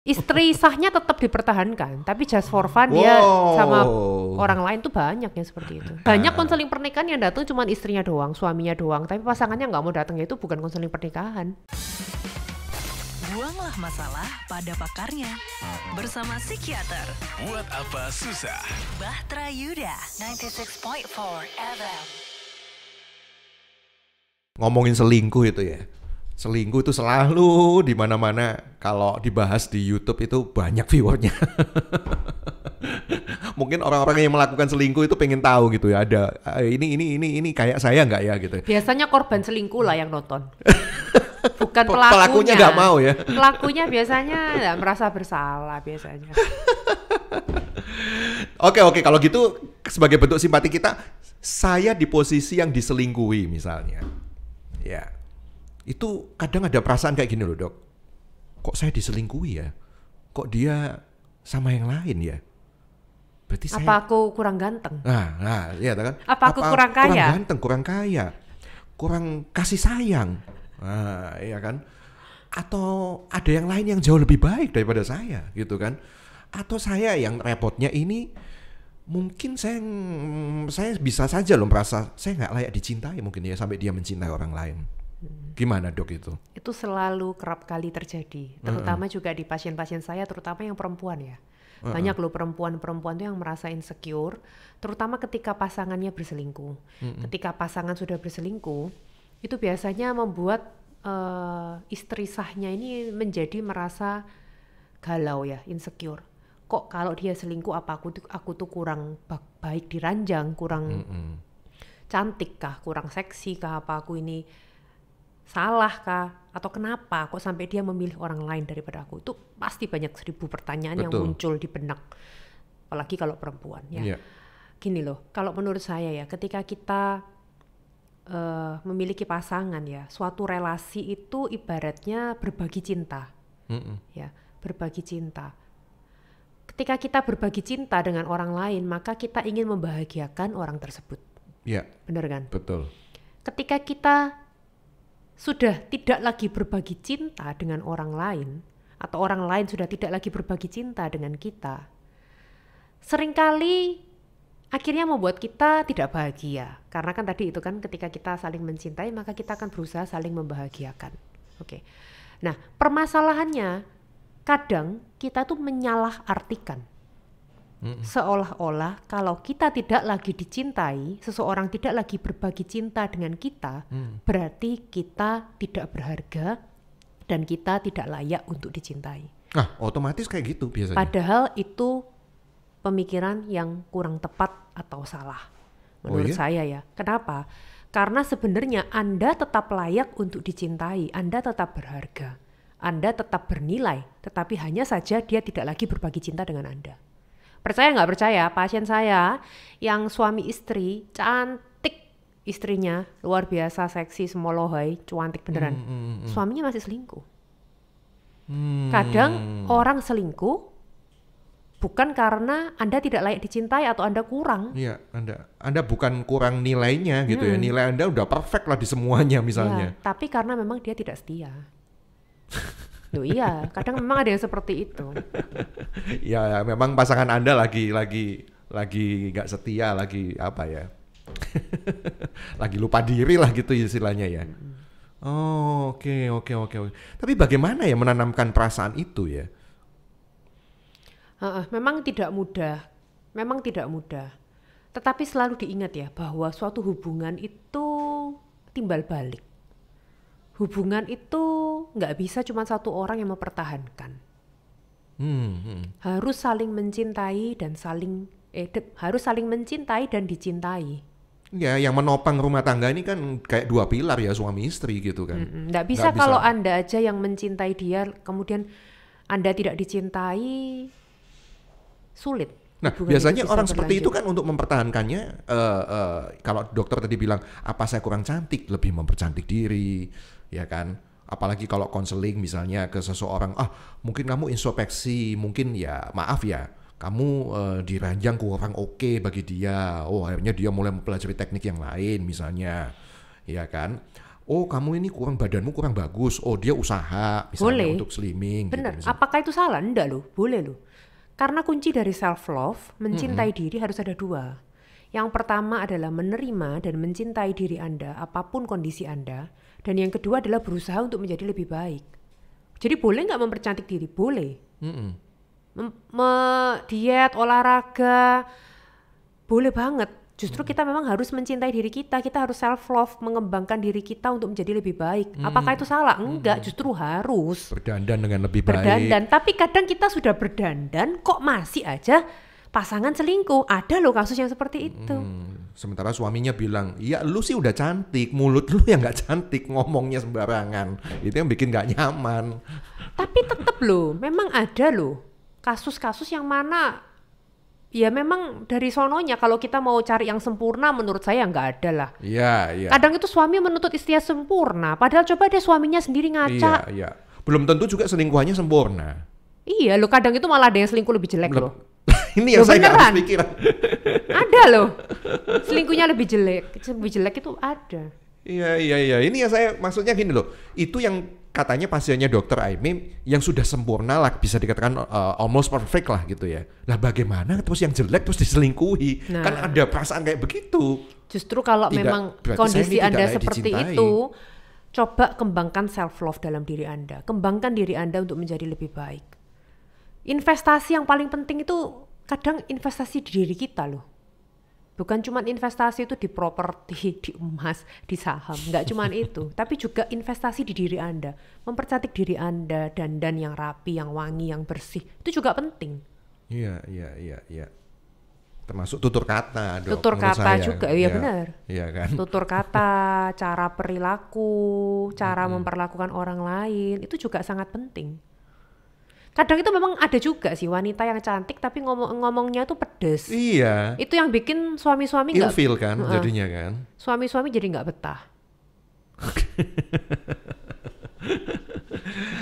Istri sahnya tetap dipertahankan, tapi just for fun dia sama orang lain tuh banyak yang seperti itu. Banyak konseling pernikahan yang datang cuma istrinya doang, suaminya doang, tapi pasangannya nggak mau datang, itu bukan konseling pernikahan. Buanglah masalah pada pakarnya bersama psikiater. Buat apa susah? Bahtera Yuda 96.4 FM. Ngomongin selingkuh itu ya. Selingkuh itu selalu di mana-mana, kalau dibahas di YouTube itu banyak viewernya. Mungkin orang-orang yang melakukan selingkuh itu pengen tahu gitu ya, ada ini kayak saya nggak ya gitu. Biasanya korban selingkuh lah yang nonton. Bukan Pelakunya nggak mau ya. Pelakunya biasanya nggak merasa bersalah biasanya. Oke, kalau gitu sebagai bentuk simpati kita, saya di posisi yang diselingkuhi misalnya. Ya. Itu kadang ada perasaan kayak gini loh, Dok. Kok saya diselingkuhi ya? Kok dia sama yang lain ya? Berarti apa aku kurang ganteng? Nah, iya kan? Apa aku kurang kaya? Kurang ganteng, kurang kaya. Kurang kasih sayang. Nah, iya kan? Atau ada yang lain yang jauh lebih baik daripada saya, gitu kan? Atau saya yang repotnya ini, mungkin saya bisa saja loh merasa saya nggak layak dicintai mungkin ya, sampai dia mencintai orang lain. Gimana, Dok, itu? Itu selalu kerap kali terjadi, terutama juga di pasien-pasien saya, terutama yang perempuan ya. Banyak loh perempuan tuh yang merasa insecure, terutama ketika pasangannya berselingkuh. Ketika pasangan sudah berselingkuh, itu biasanya membuat istri sahnya ini menjadi merasa galau ya, insecure. Kok kalau dia selingkuh, apa aku tuh kurang baik diranjang, kurang cantik kah, kurang seksi kah, apa aku ini salah kah, atau kenapa kok sampai dia memilih orang lain daripada aku? Itu pasti banyak 1000 pertanyaan. Betul. Yang muncul di benak, apalagi kalau perempuan ya. Gini loh, kalau menurut saya ya, ketika kita memiliki pasangan ya, suatu relasi itu ibaratnya berbagi cinta. Ya, berbagi cinta. Ketika kita berbagi cinta dengan orang lain, maka kita ingin membahagiakan orang tersebut. Iya. Benar kan? Betul. Ketika kita sudah tidak lagi berbagi cinta dengan orang lain, atau orang lain sudah tidak lagi berbagi cinta dengan kita, seringkali akhirnya membuat kita tidak bahagia. Karena kan tadi itu kan, ketika kita saling mencintai, maka kita akan berusaha saling membahagiakan. Oke. Nah, permasalahannya kadang kita tuh menyalah-artikan. Seolah-olah kalau kita tidak lagi dicintai, seseorang tidak lagi berbagi cinta dengan kita, berarti kita tidak berharga dan kita tidak layak untuk dicintai. Nah, otomatis kayak gitu biasanya. Padahal itu pemikiran yang kurang tepat atau salah menurut saya ya. Kenapa? Karena sebenarnya Anda tetap layak untuk dicintai, Anda tetap berharga, Anda tetap bernilai, tetapi hanya saja dia tidak lagi berbagi cinta dengan Anda. Percaya nggak percaya, pasien saya yang suami istri, cantik istrinya, luar biasa, seksi, semolohoy, cantik beneran. Suaminya masih selingkuh. Kadang orang selingkuh bukan karena Anda tidak layak dicintai atau Anda kurang. Iya, Anda bukan kurang nilainya gitu ya. Nilai Anda udah perfect lah di semuanya misalnya. Ya, tapi karena memang dia tidak setia. Loh iya, kadang memang ada yang seperti itu. Ya, memang pasangan Anda lagi nggak setia, lagi apa ya? Lagi lupa diri lah gitu istilahnya ya. Oh, oke. Tapi bagaimana ya menanamkan perasaan itu ya? Memang tidak mudah. Tetapi selalu diingat ya, bahwa suatu hubungan itu timbal balik. Hubungan itu nggak bisa cuma satu orang yang mempertahankan. Harus saling mencintai dan harus saling mencintai dan dicintai. Ya, yang menopang rumah tangga ini kan kayak dua pilar ya, suami istri gitu kan. Nggak bisa kalau Anda aja yang mencintai dia, kemudian Anda tidak dicintai, sulit. Nah, biasanya orang seperti itu kan untuk mempertahankannya, kalau dokter tadi bilang, apa saya kurang cantik, lebih mempercantik diri, ya kan? Apalagi kalau konseling misalnya ke seseorang, mungkin kamu introspeksi, mungkin ya maaf ya, kamu diranjang kurang oke bagi dia. Oh, akhirnya dia mulai mempelajari teknik yang lain misalnya, ya kan? oh kamu ini badanmu kurang bagus, oh dia usaha misalnya Boleh. untuk slimming. Bener. Gitu, Apakah itu salah? Enggak loh, boleh loh. Karena kunci dari self love, mencintai diri harus ada dua. Yang pertama adalah menerima dan mencintai diri Anda apapun kondisi Anda, dan yang kedua adalah berusaha untuk menjadi lebih baik. Jadi boleh nggak mempercantik diri? Boleh. Diet, olahraga, boleh banget. Justru kita memang harus mencintai diri kita harus self love, mengembangkan diri kita untuk menjadi lebih baik. Apakah itu salah? Enggak, justru harus. Berdandan dengan lebih baik. Berdandan, tapi kadang kita sudah berdandan kok masih aja pasangan selingkuh. Ada loh kasus yang seperti itu. Sementara suaminya bilang, ya lu sih udah cantik, mulut lu yang nggak cantik, ngomongnya sembarangan. Itu yang bikin nggak nyaman. Tapi tetap loh, memang ada loh kasus-kasus yang mana ya memang dari sononya kalau kita mau cari yang sempurna menurut saya nggak ada lah. Iya. Kadang itu suami menuntut istrinya sempurna, padahal coba deh suaminya sendiri ngaca. Iya. Belum tentu juga selingkuhannya sempurna. Iya loh, kadang itu malah ada yang selingkuh lebih jelek loh. Ini yang saya nggak habis pikiran. Ada loh, selingkuhnya lebih jelek itu ada. Iya. Ini yang saya maksudnya gini loh. Itu yang katanya pasiennya dokter Aimee yang sudah sempurna lah, bisa dikatakan almost perfect lah gitu ya. Lah bagaimana terus yang jelek terus diselingkuhi? Nah, kan ada perasaan kayak begitu. Justru kalau memang kondisi Anda seperti itu, coba kembangkan self love dalam diri Anda. Kembangkan diri Anda untuk menjadi lebih baik. Investasi yang paling penting itu kadang investasi di diri kita loh. Bukan cuma investasi itu di properti, di emas, di saham. Nggak cuma itu. Tapi juga investasi di diri Anda. Mempercantik diri Anda, dandan yang rapi, yang wangi, yang bersih. Itu juga penting. Iya. Termasuk tutur kata, Dok. Tutur kata saya. juga, iya benar. Iya kan. Tutur kata, cara perilaku, cara memperlakukan orang lain, itu juga sangat penting. Kadang itu memang ada juga sih wanita yang cantik tapi ngomongnya tuh pedes. Iya. Itu yang bikin suami-suami nggak Ilfeel kan jadinya kan. Suami-suami jadi nggak betah.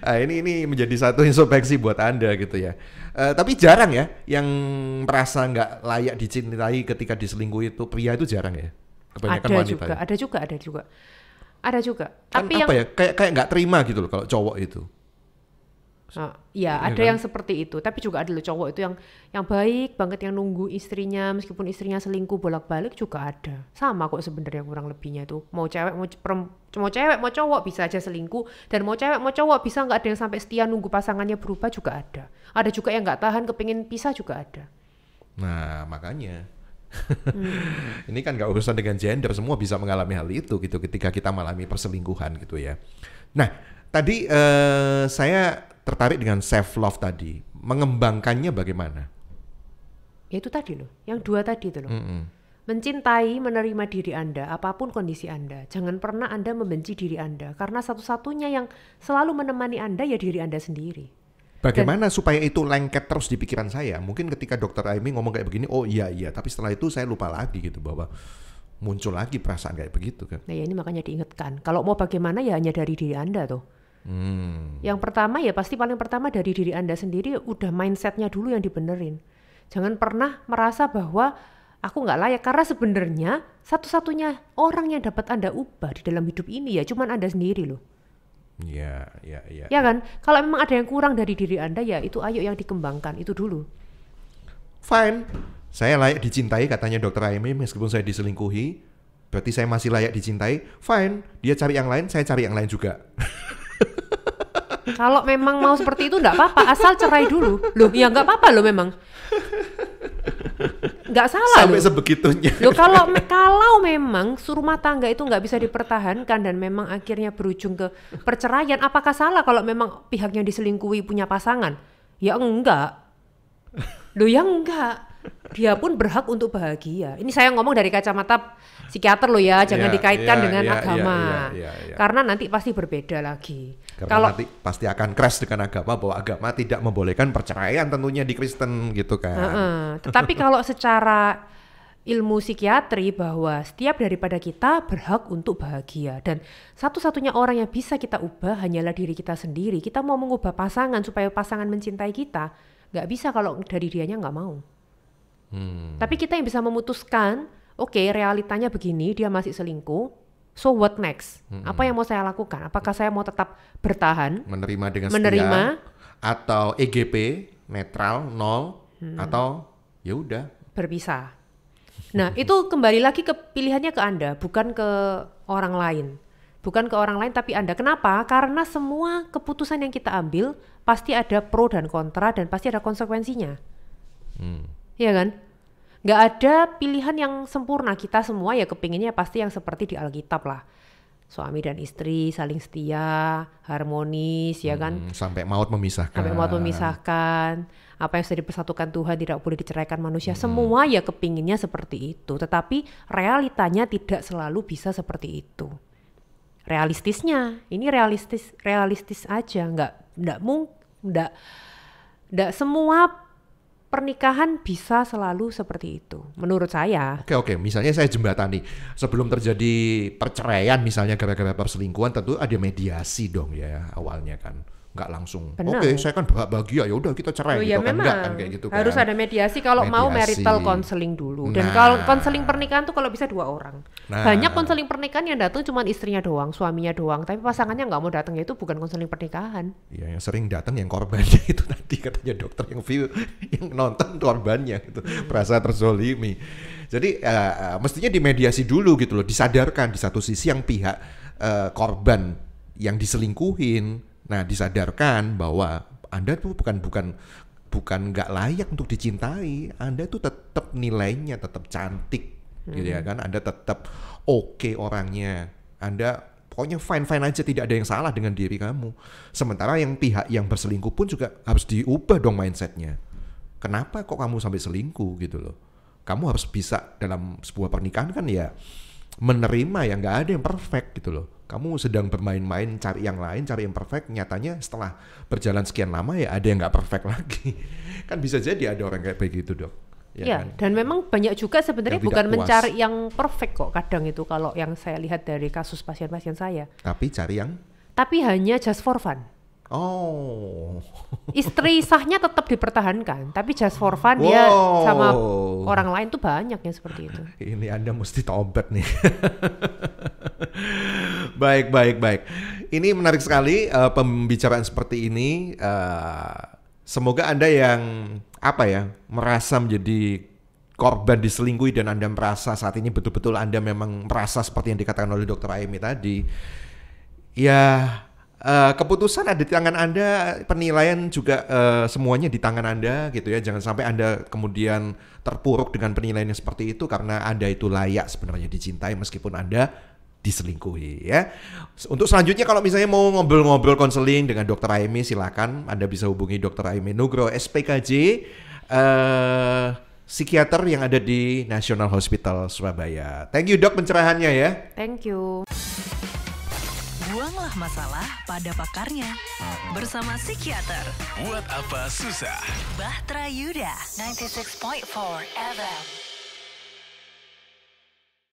Ini menjadi satu introspeksi buat Anda gitu ya. Tapi jarang ya yang merasa nggak layak dicintai ketika diselingkuhi itu, pria itu jarang ya. Kebanyakan wanita. Ada juga. Kan Tapi apa ya? Kayak nggak terima gitu loh kalau cowok itu. Ya ada kan? yang seperti itu, tapi juga ada loh cowok itu yang baik banget, yang nunggu istrinya meskipun istrinya selingkuh bolak-balik juga ada. Sama kok sebenarnya kurang lebihnya itu. Mau cewek mau cowok bisa aja selingkuh, dan mau cewek mau cowok bisa nggak ada yang sampai setia nunggu pasangannya berubah juga ada. Ada juga yang nggak tahan kepingin pisah juga ada. Nah makanya ini kan nggak urusan dengan gender, semua bisa mengalami hal itu gitu ketika kita mengalami perselingkuhan gitu ya. Nah tadi saya tertarik dengan self love tadi, mengembangkannya bagaimana? Ya itu tadi loh, yang dua tadi itu loh. Mencintai, menerima diri Anda apapun kondisi Anda. Jangan pernah Anda membenci diri Anda, karena satu-satunya yang selalu menemani Anda ya diri Anda sendiri. Bagaimana supaya itu lengket terus di pikiran saya? Mungkin ketika dokter Aimee ngomong kayak begini, oh iya, tapi setelah itu saya lupa lagi gitu bahwa muncul lagi perasaan kayak begitu kan. Nah ya ini makanya diingatkan, kalau mau bagaimana ya hanya dari diri Anda tuh. Yang pertama ya pasti paling pertama dari diri Anda sendiri, udah mindsetnya dulu yang dibenerin. Jangan pernah merasa bahwa aku nggak layak, karena sebenarnya satu-satunya orang yang dapat Anda ubah di dalam hidup ini ya cuman Anda sendiri loh. Iya. Ya kan? Kalau memang ada yang kurang dari diri Anda ya itu ayo yang dikembangkan itu dulu. Fine, saya layak dicintai katanya dokter Aimee meskipun saya diselingkuhi. Berarti saya masih layak dicintai. Fine, dia cari yang lain, saya cari yang lain juga. Kalau memang mau seperti itu enggak apa-apa, asal cerai dulu. Loh, ya enggak apa-apa loh memang. Enggak salah sampai loh. Sebegitunya. Loh kalau memang rumah tangga itu enggak bisa dipertahankan dan memang akhirnya berujung ke perceraian, apakah salah kalau memang pihak yang diselingkuhi punya pasangan? Ya enggak. Loh ya enggak. Dia pun berhak untuk bahagia. Ini saya ngomong dari kacamata psikiater loh ya, jangan dikaitkan dengan agama. Karena nanti pasti berbeda lagi. Karena nanti pasti akan crash dengan agama, bahwa agama tidak membolehkan perceraian tentunya di Kristen gitu kan. Tetapi kalau secara ilmu psikiatri bahwa setiap daripada kita berhak untuk bahagia, dan satu-satunya orang yang bisa kita ubah hanyalah diri kita sendiri. Kita mau mengubah pasangan supaya pasangan mencintai kita, nggak bisa kalau dari dianya nggak mau. Tapi kita yang bisa memutuskan, oke, realitanya begini, dia masih selingkuh, So what next? Apa yang mau saya lakukan? Apakah saya mau tetap bertahan, menerima dengan setia, atau EGP netral 0, atau ya udah berpisah? Nah, itu kembali lagi ke pilihannya ke Anda, bukan ke orang lain. Bukan ke orang lain tapi Anda. Kenapa? Karena semua keputusan yang kita ambil pasti ada pro dan kontra dan pasti ada konsekuensinya. Iya kan? Nggak ada pilihan yang sempurna. Kita semua ya kepinginnya pasti yang seperti di Alkitab lah. Suami dan istri saling setia, harmonis, ya kan? Sampai maut memisahkan. Sampai maut memisahkan. Apa yang sudah dipersatukan Tuhan tidak boleh diceraikan manusia. Semua ya kepinginnya seperti itu. Tetapi realitanya tidak selalu bisa seperti itu. Realistisnya, ini realistis aja. Nggak semua pernikahan bisa selalu seperti itu, menurut saya. Oke, misalnya saya jembatani, sebelum terjadi perceraian misalnya gara-gara perselingkuhan, tentu ada mediasi dong ya awalnya kan, nggak langsung. Oke, saya kan bahagia, ya udah kita cerai gitu kan, enggak kan kayak gitu kan. Harus ada mediasi kalau mau marital counseling dulu. Dan kalau counseling pernikahan tuh kalau bisa 2 orang. Banyak counseling pernikahan yang datang cuma istrinya doang, suaminya doang, tapi pasangannya nggak mau datang, itu bukan counseling pernikahan. Iya, yang sering datang yang korbannya itu tadi katanya dokter yang nonton korbannya gitu, merasa terzolimi. Jadi mestinya dimediasi dulu gitu loh, disadarkan di satu sisi yang pihak korban yang diselingkuhin. Nah, disadarkan bahwa Anda tuh bukan nggak layak untuk dicintai. Anda tuh tetap nilainya tetap cantik, gitu ya kan? Anda tetap oke orangnya. Anda pokoknya fine aja, tidak ada yang salah dengan diri kamu. Sementara yang pihak yang berselingkuh pun juga harus diubah dong mindsetnya. Kenapa kok kamu sampai selingkuh gitu loh? Kamu harus bisa dalam sebuah pernikahan kan ya menerima yang nggak ada yang perfect gitu loh. Kamu sedang bermain-main cari yang lain, cari yang perfect. Nyatanya setelah berjalan sekian lama ya ada yang nggak perfect lagi. Kan bisa jadi ada orang kayak begitu dok. Ya kan? Dan memang banyak juga sebenarnya bukan mencari yang perfect kok kadang itu kalau yang saya lihat dari kasus pasien-pasien saya. Tapi hanya just for fun. Oh. Istri sahnya tetap dipertahankan, tapi just for fun dia sama orang lain tuh banyak yang seperti itu. Ini Anda mesti tobat nih. Baik. Ini menarik sekali pembicaraan seperti ini. Semoga Anda yang merasa menjadi korban diselingkuhi dan Anda merasa saat ini betul-betul Anda memang merasa seperti yang dikatakan oleh Dr. Aimee tadi. Ya, keputusan ada di tangan Anda, penilaian juga semuanya di tangan Anda gitu ya. Jangan sampai Anda kemudian terpuruk dengan penilaian yang seperti itu karena Anda itu layak sebenarnya dicintai meskipun Anda diselingkuhi ya. Untuk selanjutnya kalau misalnya mau ngobrol-ngobrol konseling dengan Dr. Aimee, silakan Anda bisa hubungi Dr. Aimee Nugroho SPKJ, psikiater yang ada di National Hospital Surabaya. Thank you dok pencerahannya ya. Thank you. Buanglah masalah pada pakarnya bersama psikiater. Buat apa susah? Bahtera Yuda 96.4 FM.